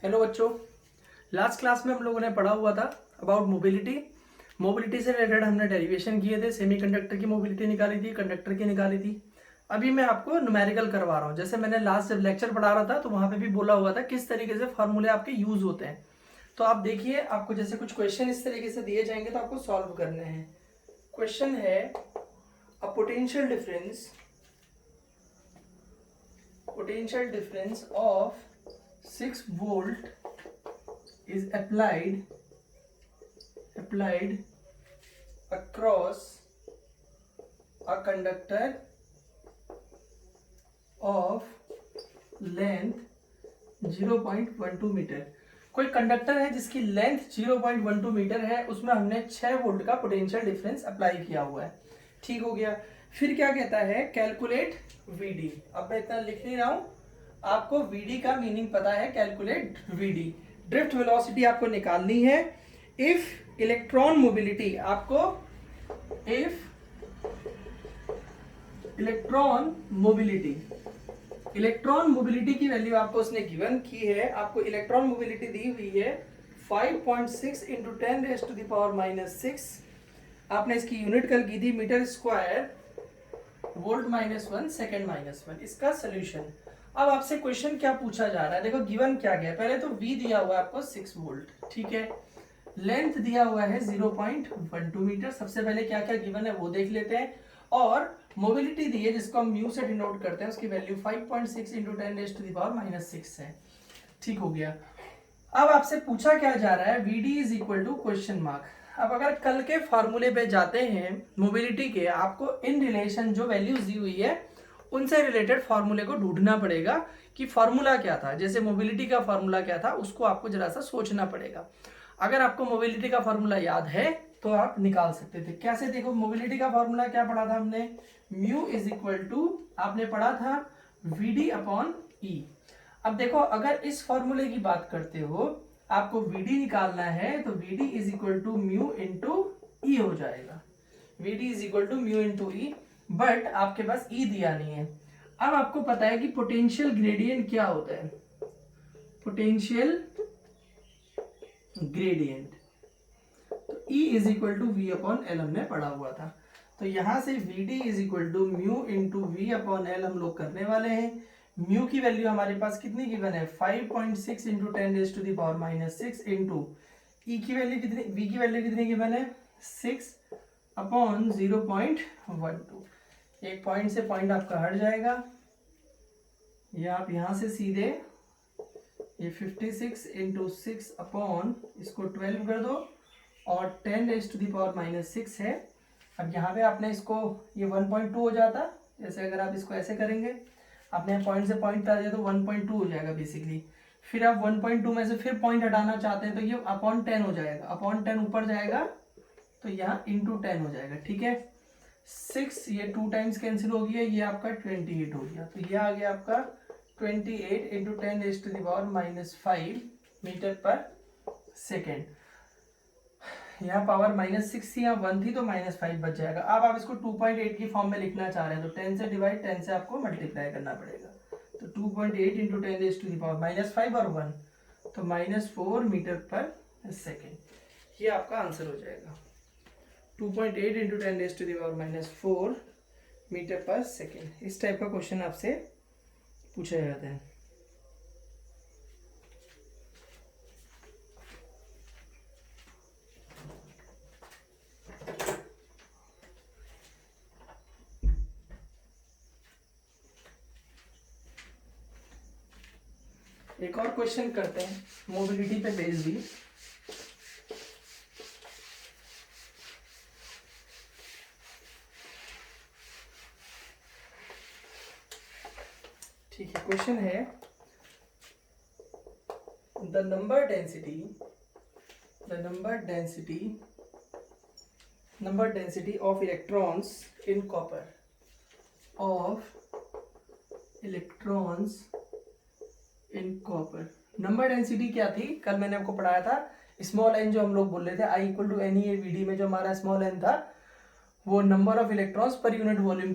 Hello बच्चों। Last class में हम लोगों ने पढ़ा हुआ था अबाउट मोबिलिटी। मोबिलिटी से रिलेटेड हमने डेरिवेशन किए थे, सेमीकंडक्टर की मोबिलिटी निकाली थी, कंडक्टर की निकाली थी। अभी मैं आपको न्यूमेरिकल करवा रहा हूँ। जैसे मैंने लास्ट जब लेक्चर पढ़ा रहा था तो वहां पे भी बोला हुआ था किस तरीके से फार्मूले आपके यूज होते हैं। तो आप देखिए, आपको जैसे कुछ क्वेश्चन इस तरीके से दिए जाएंगे तो आपको सॉल्व करने हैं। क्वेश्चन है a potential difference of 6 volt is applied across a conductor of length 0.12 metre. कोई कंडक्टर है जिसकी लेंथ 0.12 मीटर है, उसमें हमने 6 वोल्ट का पोटेंशियल डिफरेंस अप्लाई किया हुआ है। ठीक हो गया। फिर क्या कहता है, कैलकुलेट वीडी। अब मैं इतना लिख नहीं रहा हूं, आपको वीडी का मीनिंग पता है। कैलकुलेट वीडी, ड्रिफ्ट वेलोसिटी आपको निकालनी है। इफ इलेक्ट्रॉन मोबिलिटी, आपको इफ इलेक्ट्रॉन मोबिलिटी की वैल्यू आपको उसने गिवन की है। आपको इलेक्ट्रॉन मोबिलिटी दी हुई है 5.6 इंटू 10⁻⁻⁶। आपने इसकी यूनिट कल की थी मीटर स्क्वायर, वोल्ट -1 सेकेंड -1। इसका सोल्यूशन। अब आपसे क्वेश्चन क्या पूछा जा रहा है, देखो गिवन क्या गया। पहले तो V दिया हुआ है आपको 6 वोल्ट, ठीक है। लेंथ दिया हुआ है 0.12 मीटर। सबसे पहले क्या क्या गिवन है वो देख लेते हैं। और मोबिलिटी दी है जिसको हम म्यू से डिनोट करते हैं, उसकी वैल्यू 5.6 इंटू 10⁻⁻⁶ है। ठीक हो गया। अब आपसे पूछा क्या जा रहा है, VD is equal to question mark. अब अगर कल के फॉर्मूले पे जाते हैं मोबिलिटी के, आपको इन रिलेशन जो वैल्यूज दी हुई है उनसे रिलेटेड फॉर्मूले को ढूंढना पड़ेगा कि फॉर्मूला क्या था। जैसे मोबिलिटी का फॉर्मूला क्या था उसको आपको जरा सा सोचना पड़ेगा। अगर आपको मोबिलिटी का फॉर्मूला याद है तो आप निकाल सकते थे। कैसे, देखो मोबिलिटी का फॉर्मूला क्या पढ़ा था हमने, म्यू इज इक्वल टू, आपने पढ़ा था VD अपॉन E। अब देखो, अगर इस फॉर्मूले की बात करते हो, आपको VD निकालना है तो VD is equal to mu into E हो जाएगा। VD is equal to mu into E, but आपके पास E दिया नहीं है। अब आपको पता है कि पोटेंशियल ग्रेडियंट क्या होता है, पोटेंशियल ग्रेडियंट। तो E is equal to V upon L हमने पढ़ा हुआ था। तो यहां से VD is equal to mu into V upon L हम लोग करने वाले हैं। म्यू की वैल्यू हमारे पास कितनी गिवन है, 5.6 इंटू 10⁻⁻⁶ इंटू ई की वैल्यू कितनी, वी की वैल्यू कितनी गिवन है 6 अपॉन 0.12। एक पॉइंट से पॉइंट आपका हट जाएगा, या आप यहां से सीधे ये 56 इंटू 6 अपॉन इसको 12 कर दो और 10⁻⁻⁶ है। अब यहाँ पे आपने इसको, ये 1.2 हो जाता। जैसे अगर आप इसको ऐसे करेंगे, आपने पॉइंट से पॉइंट हटा दिया तो 1.2 हो जाएगा बेसिकली। फिर आप 1.2 में से फिर पॉइंट हटाना चाहते हैं तो ये अपॉन 10 हो जाएगा, अपॉन 10 ऊपर जाएगा तो यहाँ इंटू 10 हो जाएगा, ठीक है। 6, ये 2 टाइम्स कैंसिल हो गया, ये आपका 28 हो गया। तो ये आ गया आपका 28 इंटू 10⁻⁻⁵ मीटर पर सेकेंड। यहाँ पावर -6 थी, यहाँ 1 थी तो -5 बच जाएगा। अब आप इसको 2.8 की फॉर्म में लिखना चाह रहे हैं तो 10 से डिवाइड, 10 से आपको मल्टीप्लाई करना पड़ेगा। तो 2.8 इंटू 10⁻⁻5 और 1 तो -4 मीटर पर सेकेंड। ये आपका आंसर हो जाएगा 2.8 इंटू 10⁻⁻4 मीटर पर सेकेंड। इस टाइप का क्वेश्चन आपसे पूछा जाता है। एक और क्वेश्चन करते हैं मोबिलिटी पे बेस्ड भी। ठीक है, क्वेश्चन है the number density of electrons in copper, number density क्या थी, कल मैंने आपको पढ़ाया था। स्मॉल एन जो हम लोग बोल रहे थे, I इक्वल टू NE/VD में जो हमारा स्मॉल एन था वो number of electrons per unit volume,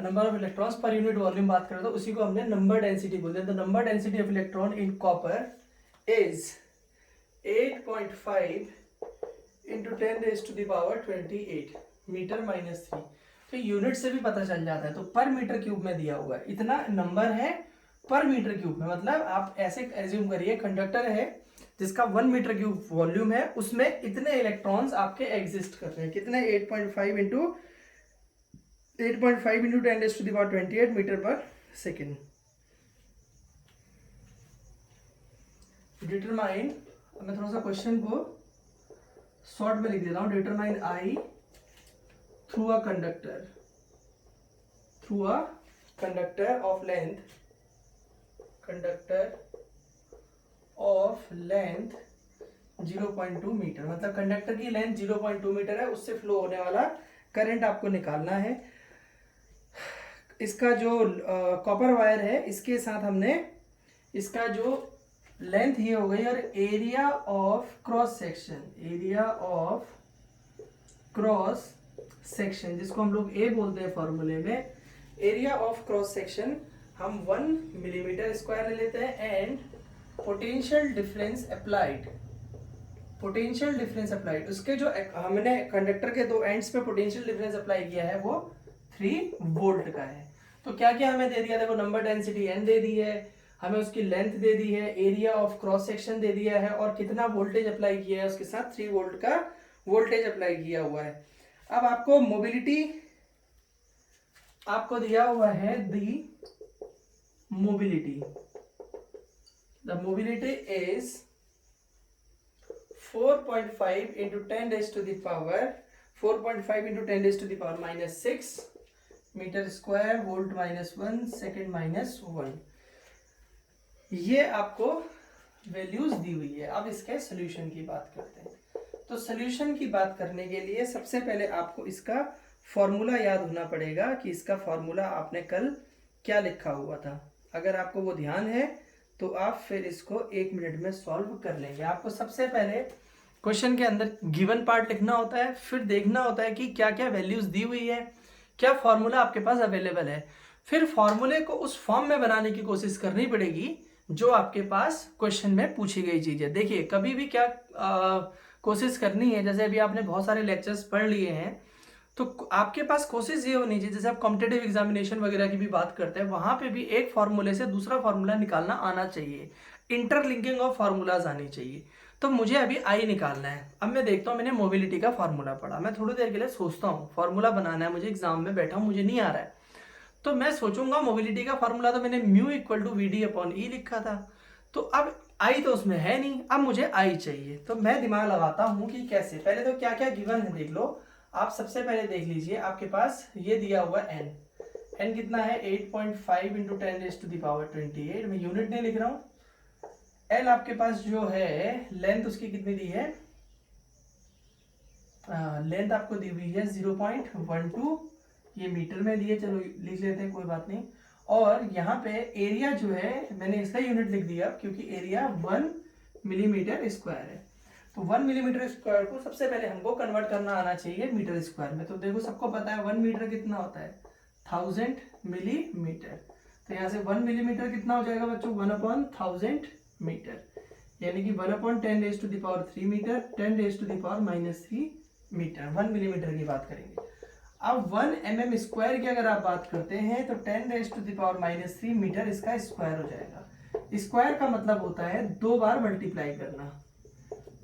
number of electrons per unit volume बात करें तो उसी को हमने नंबर डेंसिटी बोलते हैं। तो number density of electron in copper is 8.5 into 10⁻28 metre minus 3। तो यूनिट से भी पता चल जाता है, तो पर मीटर क्यूब में दिया हुआ है, इतना नंबर है पर मीटर क्यूब में। मतलब आप ऐसे एज्यूम करिए कंडक्टर है जिसका 1 मीटर क्यूब वॉल्यूम है, उसमें इतने इलेक्ट्रॉन्स आपके एग्जिस्ट कर रहे हैं। कितने? 8.5 इंटू 10⁻28 मीटर पर सेकेंड। डिटरमाइन, मैं थोड़ा सा क्वेश्चन को शॉर्ट में लिख देता हूं। Determine I through a conductor of length 0.2 metre. मतलब कंडक्टर की लेंथ 0.2 मीटर है, उससे फ्लो होने वाला करंट आपको निकालना है। इसका जो कॉपर वायर है, इसके साथ हमने इसका जो लेंथ ये हो गई, और एरिया ऑफ क्रॉस सेक्शन जिसको हम लोग ए बोलते हैं फॉर्मूले में, एरिया ऑफ क्रॉस सेक्शन हम 1 मिलीमीटर स्क्वायर ले लेते हैं। एंड पोटेंशियल डिफरेंस अप्लाइड, उसके जो हमने कंडक्टर के दो एंड्स पे पोटेंशियल डिफरेंस अप्लाई किया है वो 3 वोल्ट का है। तो क्या क्या हमें दे दिया? देखो, नंबर डेंसिटी n दे दी है, हमें उसकी लेंथ दे दी है, एरिया ऑफ क्रॉस सेक्शन दे दिया है, और कितना वोल्टेज अप्लाई किया है उसके साथ 3 वोल्ट का वोल्टेज अप्लाई किया हुआ है। अब आपको मोबिलिटी आपको दिया हुआ है, the mobility is 4.5 into 10⁻⁻6 metre square, volt -1 second -1। ये आपको वैल्यूज दी हुई है। अब इसके सॉल्यूशन की बात करते हैं। तो सॉल्यूशन की बात करने के लिए सबसे पहले आपको इसका फॉर्मूला याद होना पड़ेगा कि इसका फॉर्मूला आपने कल क्या लिखा हुआ था। अगर आपको वो ध्यान है तो आप फिर इसको 1 मिनट में सॉल्व कर लेंगे। आपको सबसे पहले क्वेश्चन के अंदर गिवन पार्ट लिखना होता है, फिर देखना होता है कि क्या क्या वैल्यूज दी हुई है, क्या फॉर्मूला आपके पास अवेलेबल है, फिर फॉर्मूले को उस फॉर्म में बनाने की कोशिश करनी पड़ेगी जो आपके पास क्वेश्चन में पूछी गई चीज है। देखिए, कभी भी क्या कोशिश करनी है, जैसे अभी आपने बहुत सारे लेक्चर्स पढ़ लिए हैं, तो आपके पास कोशिश ये होनी चाहिए, जैसे आप कॉम्पिटेटिव एग्जामिनेशन वगैरह की भी बात करते हैं, वहां पे भी एक फॉर्मूले से दूसरा फॉर्मूला निकालना आना चाहिए, इंटरलिंकिंग ऑफ फॉर्मूलाज आनी चाहिए। तो मुझे अभी आई निकालना है। अब मैं देखता हूँ, मैंने मोबिलिटी का फॉर्मूला पढ़ा, मैं थोड़ी देर के लिए सोचता हूँ, फॉर्मूला बनाना है मुझे, एग्जाम में बैठा हूँ, मुझे नहीं आ रहा है, तो मैं सोचूंगा मोबिलिटी का फॉर्मूला तो मैंने म्यू इक्वल टू VD/E लिखा था, तो अब आई तो उसमें है नहीं, अब मुझे आई चाहिए। तो मैं दिमाग लगाता हूँ कि कैसे। पहले तो क्या क्या गिवन है देख लो। आप सबसे पहले देख लीजिए, आपके पास ये दिया हुआ n कितना है? 8.5 इंटू 10⁻28। मैं यूनिट नहीं लिख रहा हूँ। L आपके पास जो है, लेंथ उसकी कितनी दी है? लेंथ आपको दी हुई है 0.12, ये मीटर में दिए, चलो लिख लेते हैं, कोई बात नहीं। और यहाँ पे एरिया जो है, मैंने इसका यूनिट लिख दिया क्योंकि एरिया 1 मिलीमीटर स्क्वायर है। तो 1 मिलीमीटर स्क्वायर को सबसे पहले हमको कन्वर्ट करना आना चाहिए मीटर स्क्वायर में। तो देखो, सबको पता है 1 मीटर कितना होता है? 1000 मिलीमीटर। तो यहाँ से 1 मिलीमीटर कितना हो जाएगा बच्चों? 1/1000 मीटर, यानी कि 1/10⁻³ मीटर, 10⁻³ मीटर। 1 मिलीमीटर की बात करेंगे। अब 1 mm स्क्वायर की अगर आप बात करते हैं तो 10⁻³ मीटर इसका स्क्वायर हो जाएगा। स्क्वायर का मतलब होता है 2 बार मल्टीप्लाई करना,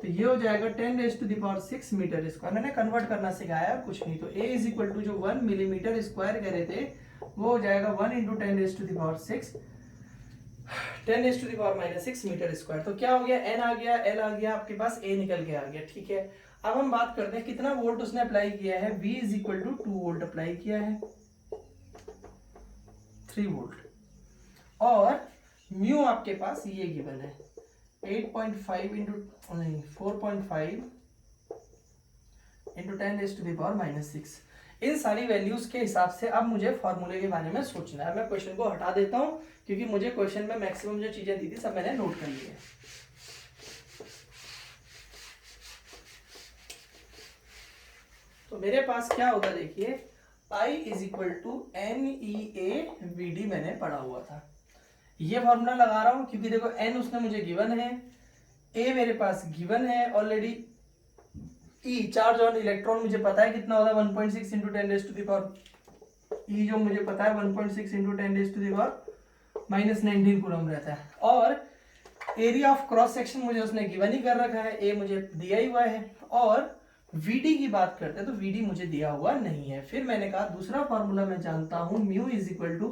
तो ये हो जाएगा 10⁻6 मीटर स्क्वायर। मैंने कन्वर्ट करना सिखाया, कुछ नहीं। तो A इज इक्वल टू जो 1 मिलीमीटर स्क्वायर कह रहे थे वो हो जाएगा 1 इंटू 10⁻6 मीटर स्क्वायर। तो क्या हो गया? n आ गया, l आ गया, आपके पास a निकल के आ गया। ठीक है, अब हम बात करते हैं कितना वोल्ट उसने अप्लाई किया है। V is equal to 2 volt apply किया है, 3 वोल्ट। और म्यू आपके पास ये गिवन है 8.5 इंटू 4.5 इंटू 10⁻⁻6। इन सारी वैल्यूज के हिसाब से अब मुझे फॉर्मूले के बारे में सोचना है। मैं क्वेश्चन को हटा देता हूं क्योंकि मुझे क्वेश्चन में मैक्सिमम जो चीजें दी थी सब मैंने नोट कर ली है। तो मेरे पास क्या होगा, देखिए, I is equal to NEA/VD मैंने पढ़ा हुआ था। ये फॉर्मूला लगा रहा हूं क्योंकि देखो n उसने मुझे गिवन है, ए मेरे पास गिवन है already, E charge on electron मुझे पता है कितना होता है 1.6 इंटू 10⁻⁴, ई जो मुझे पता है 1.6 इंटू 10⁻⁻⁻19 कूलम रहता है, और एरिया ऑफ क्रॉस सेक्शन मुझे उसने गिवन ही कर रखा है, ए मुझे दिया ही हुआ है, और वीडी की बात करते हैं तो वीडी मुझे दिया हुआ नहीं है। फिर मैंने कहा दूसरा फॉर्मूला मैं जानता हूं mu is equal to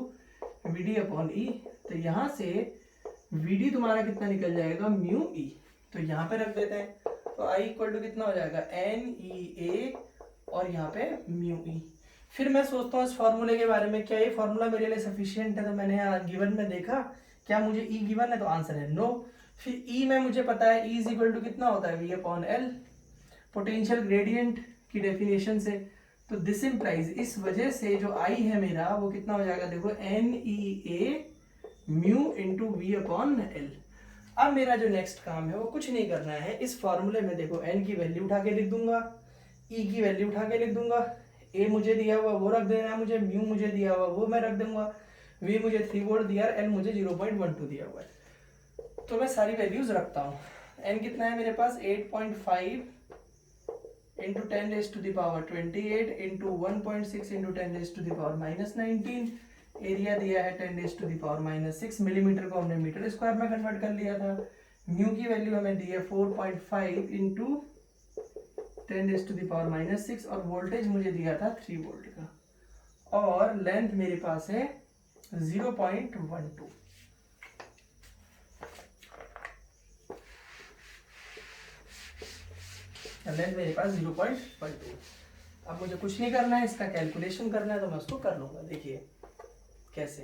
VD upon E, तो यहां से वीडी तुम्हारा कितना निकल जाएगा म्यू ई, तो यहाँ पे रख देते हैं, तो आई इक्वल टू कितना हो जाएगा एन ई ए और यहाँ पे म्यू ई। फिर मैं सोचता हूँ इस फॉर्मूले के बारे में, क्या ये फॉर्मूला मेरे लिए सफिशिएंट है, तो मैंने यहाँ गिवन में देखा क्या मुझे ई गिवन है, तो आंसर है नो। फिर ई में मुझे पता है ई इज इक्वल टू कितना होता है V upon L, potential gradient की डेफिनेशन से, तो दिस इम्प्लाइज इस वजह से जो आई है मेरा वो कितना हो जाएगा, देखो n e A mu into V upon L. अब मेरा जो नेक्स्ट काम है वो कुछ नहीं करना है, इस फॉर्मूले में देखो एन की वैल्यू उठा के लिख दूंगा, ई की वैल्यू उठा के लिख दूंगा, ए मुझे दिया हुआ वो रख देना है मुझे, म्यू मुझे दिया हुआ वो मैं रख दूंगा, वी मुझे 3 वोल्ट दिया, एल मुझे 0.12 दिया हुआ है, तो मैं सारी वैल्यूज रखता हूँ। एन कितना है मेरे पास 8.5 इंटू 10⁻28 इंटू 1.6 इंटू 10⁻⁻19, एरिया दिया है 10⁻⁻6, मिलीमीटर को हमने मीटर स्क्वायर में कन्वर्ट कर लिया था। म्यू की वैल्यू हमें दी है 4.5 इंटू 10⁻⁻6 और वोल्टेज मुझे दिया था 3 वोल्ट का, और लेंथ मेरे पास है 0.12। लेंथ मेरे पास 0.12। अब मुझे कुछ नहीं करना है, इसका कैलकुलेशन करना है तो मैं उसको कर लूंगा। देखिए कैसे,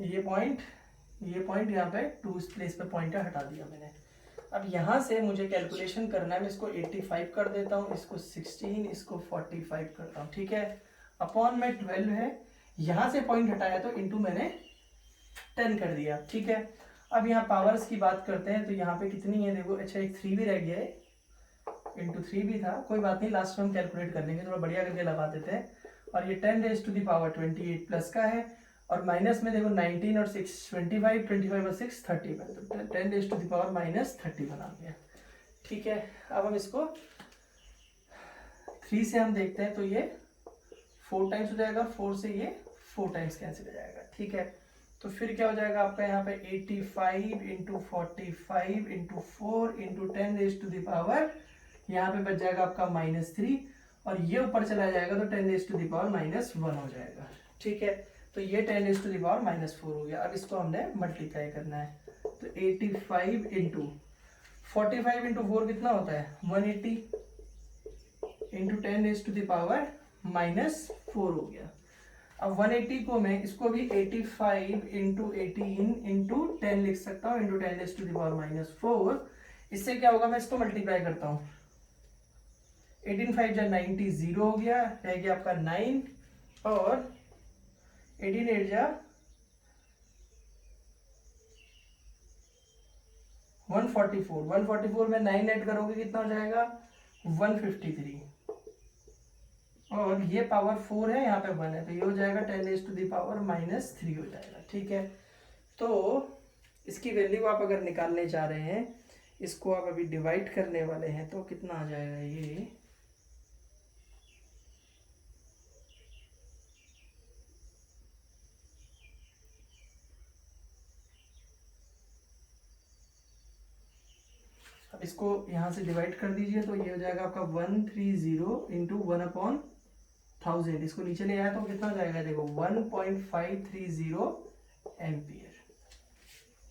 ये पॉइंट यहाँ पे 2 इस प्लेस पे पॉइंट हटा दिया मैंने। अब यहाँ से मुझे कैलकुलेशन करना है, मैं इसको 85 कर देता हूँ, इसको 16, इसको 45 करता हूँ, ठीक है, अपॉन में 12 है, यहाँ से पॉइंट हटाया तो इंटू मैंने 10 कर दिया, ठीक है। अब यहाँ पावर्स की बात करते हैं, तो यहाँ पे कितनी है देखो, अच्छा एक 3 भी रह गया है, इंटू 3 भी था, कोई बात नहीं, लास्ट में हम कैलकुलेट कर लेंगे, थोड़ा बढ़िया करके लगा देते हैं। और ये 10⁻28 प्लस का है, और माइनस में देखो 19 और 6 25 और 6 30 बन, तो 10⁻⁻30 बना दिया, ठीक है। अब हम इसको 3 से हम देखते हैं, तो ये 4 टाइम्स हो जाएगा, 4 से ये 4 टाइम्स कैंसिल हो जाएगा, ठीक है। तो फिर क्या हो जाएगा आपका यहाँ पे 85 इंटू 45 इंटू 4 इंटू 10⁻, यहाँ पे बच जाएगा आपका -3, और ये ऊपर चला जाएगा तो 10⁻⁻1 हो जाएगा, ठीक है। तो ये 10⁻⁻4 हो गया। अब इसको हमने मल्टीप्लाई करना है, तो 85 इंटू 45 इंटू 4 कितना होता है 180 इंटू 10⁻⁻4 हो गया। अब 180 को मैं इसको भी 85 इंटू 18 इंटू 10 लिख सकता हूँ, इंटू 10⁻⁻4। इससे क्या होगा, मैं इसको मल्टीप्लाई करता हूँ, 18 5 जा 90, 0 हो गया, रह गया आपका 9, और 18 8 जा 144 में 9 ऐड करोगे कितना हो जाएगा 153, और ये पावर 4 है, यहाँ पे 1 है, तो ये हो जाएगा 10⁻⁻3 हो जाएगा, ठीक है। तो इसकी वैल्यू आप अगर निकालने जा रहे हैं, इसको आप अभी डिवाइड करने वाले हैं, तो कितना आ जाएगा ये, अब इसको यहाँ से डिवाइड कर दीजिए, तो ये हो जाएगा आपका 130 इंटू 1/1000, इसको नीचे ले आया तो कितना हो जाएगा देखो 1.530 एम्पियर,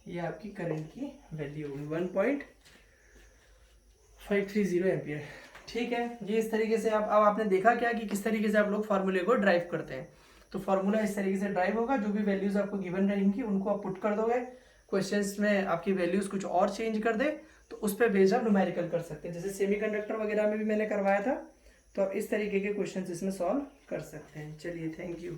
ये आपकी करंट की वैल्यू होगी 1.530 एम्पियर, ठीक है। ये इस तरीके से अब आपने देखा क्या कि किस तरीके से आप लोग फार्मूले को ड्राइव करते हैं। तो फार्मूला इस तरीके से ड्राइव होगा, जो भी वैल्यूज आपको गिवन रहेंगी उनको आप पुट कर दोगे, क्वेश्चंस में आपकी वैल्यूज कुछ और चेंज कर दे तो उस पर बेस्ड आप न्यूमेरिकल कर सकते हैं, जैसे सेमीकंडक्टर वगैरह में भी मैंने करवाया था, तो आप इस तरीके के क्वेश्चंस इसमें सॉल्व कर सकते हैं। चलिए, थैंक यू।